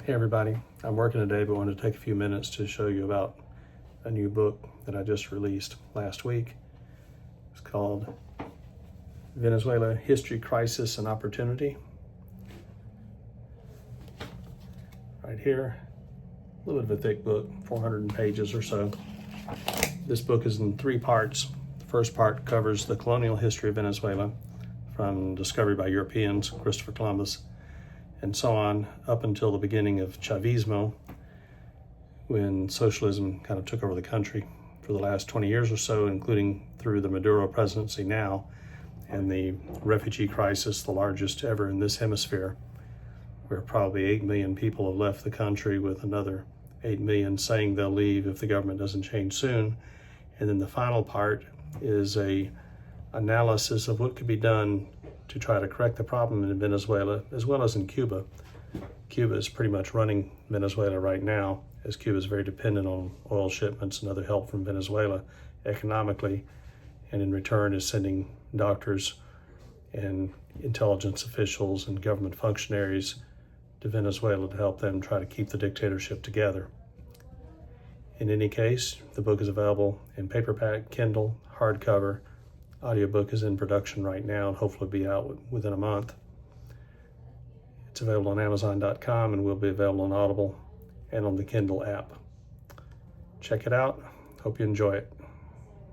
Hey everybody, I'm working today but wanted to take a few minutes to show you about a new book that I just released last week. It's called Venezuela, History, Crisis, and Opportunity. Right here, a little bit of a thick book, 400 pages or so. This book is in 3 parts. The first part covers the colonial history of Venezuela from discovery by Europeans, Christopher Columbus, and so on, up until the beginning of Chavismo, when socialism kind of took over the country for the last 20 years or so, including through the Maduro presidency now, and the refugee crisis, the largest ever in this hemisphere, where probably 8 million people have left the country, with another 8 million saying they'll leave if the government doesn't change soon. And then the final part is a analysis of what could be done to try to correct the problem in Venezuela, as well as in Cuba. Cuba is pretty much running Venezuela right now, as Cuba is very dependent on oil shipments and other help from Venezuela economically, and in return is sending doctors and intelligence officials and government functionaries to Venezuela to help them try to keep the dictatorship together. In any case, the book is available in paperback, Kindle, hardcover. Audiobook is in production right now and hopefully be out within a month. It's available on Amazon.com and will be available on Audible and on the Kindle app. Check it out. Hope you enjoy it.